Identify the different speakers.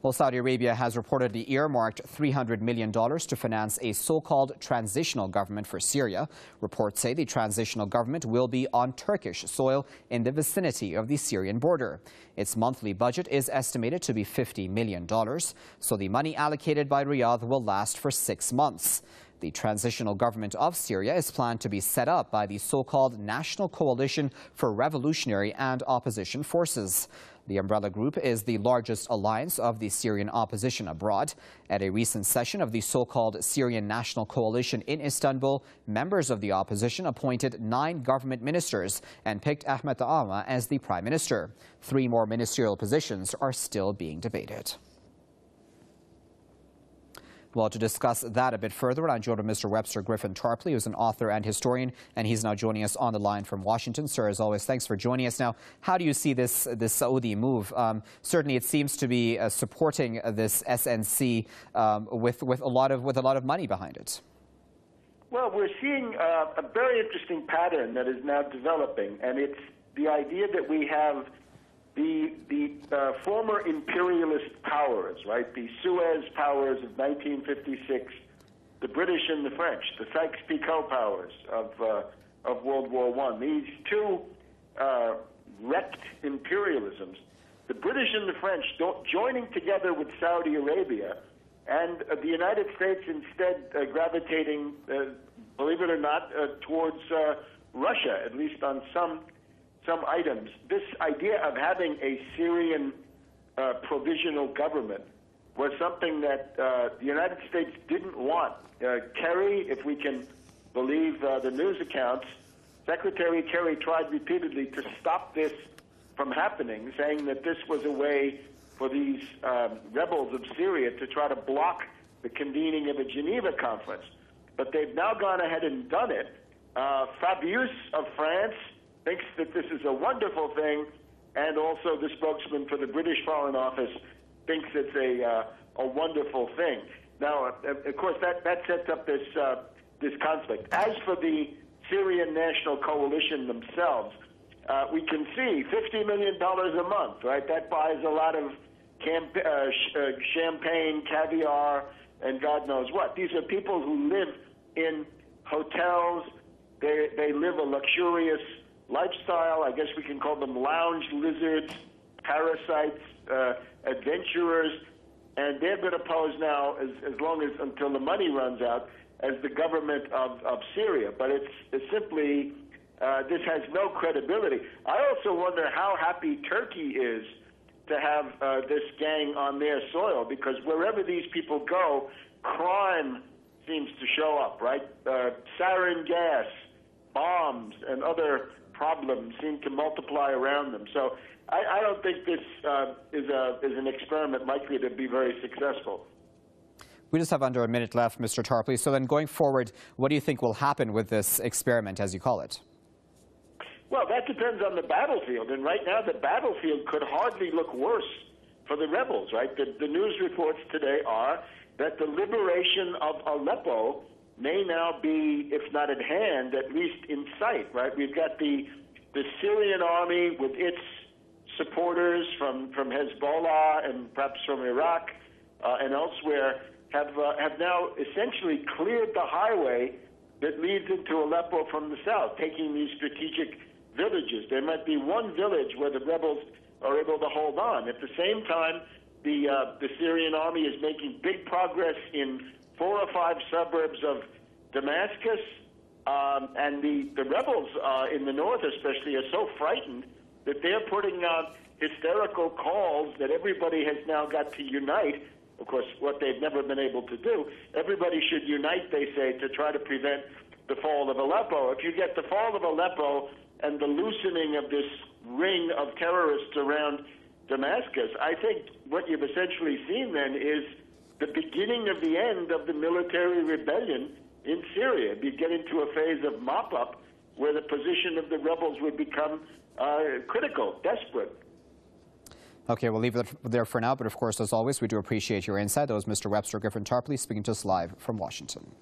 Speaker 1: Well, Saudi Arabia has reportedly earmarked $300 million to finance a so-called transitional government for Syria. Reports say the transitional government will be on Turkish soil in the vicinity of the Syrian border. Its monthly budget is estimated to be $50 million, so the money allocated by Riyadh will last for 6 months. The transitional government of Syria is planned to be set up by the so-called National Coalition for Revolutionary and Opposition Forces. The umbrella group is the largest alliance of the Syrian opposition abroad. At a recent session of the so-called Syrian National Coalition in Istanbul, members of the opposition appointed 9 government ministers and picked Ahmed Ta'ama as the prime minister. 3 more ministerial positions are still being debated. Well, to discuss that a bit further, I'm joined with Mr. Webster Griffin Tarpley, who's an author and historian, and he's now joining us on the line from Washington. Sir, as always, thanks for joining us. Now, how do you see this Saudi move? Certainly, it seems to be supporting this SNC with a lot of money behind it.
Speaker 2: Well, we're seeing a very interesting pattern that is now developing, and it's the idea that we have the former imperialist powers, right? The Suez powers of 1956, the British and the French, the Sykes-Picot powers of World War I. These two wrecked imperialisms, the British and the French joining together with Saudi Arabia, and the United States instead gravitating, believe it or not, towards Russia, at least on some items. This idea of having a Syrian provisional government was something that the United States didn't want. Kerry, if we can believe the news accounts, Secretary Kerry tried repeatedly to stop this from happening, saying that this was a way for these rebels of Syria to try to block the convening of a Geneva conference. But they've now gone ahead and done it. Fabius of France thinks that this is a wonderful thing, and also the spokesman for the British Foreign Office thinks it's a wonderful thing. Now, of course, that sets up this conflict. As for the Syrian National Coalition themselves, we can see $50 million a month, right? That buys a lot of champagne, caviar, and God knows what. These are people who live in hotels. They live a luxurious lifestyle. I guess we can call them lounge lizards, parasites, adventurers, and they're going to pose now, as long as until the money runs out, as the government of Syria. But it's simply, this has no credibility. I also wonder how happy Turkey is to have this gang on their soil, because wherever these people go, crime seems to show up, right? Sarin gas, bombs, and other problems seem to multiply around them. So I don't think this is an experiment likely to be very successful.
Speaker 1: We just have under a minute left, Mr. Tarpley. So then going forward, what do you think will happen with this experiment, as you call it?
Speaker 2: Well, that depends on the battlefield. And right now, the battlefield could hardly look worse for the rebels, right? The news reports today are that the liberation of Aleppo may now be, if not at hand, at least in sight, right? We've got the Syrian army with its supporters from Hezbollah and perhaps from Iraq and elsewhere have now essentially cleared the highway that leads into Aleppo from the south, taking these strategic villages. There might be one village where the rebels are able to hold on. At the same time, the Syrian army is making big progress in 4 or 5 suburbs of Damascus, and the rebels in the north especially are so frightened that they're putting out hysterical calls that everybody has now got to unite. Of course, what they've never been able to do. Everybody should unite, they say, to try to prevent the fall of Aleppo. If you get the fall of Aleppo and the loosening of this ring of terrorists around Damascus, I think what you've essentially seen then is the beginning of the end of the military rebellion in Syria. You get into a phase of mop-up where the position of the rebels would become critical, desperate.
Speaker 1: Okay, we'll leave it there for now, but of course, as always, we do appreciate your insight. That was Mr. Webster Griffin Tarpley speaking to us live from Washington.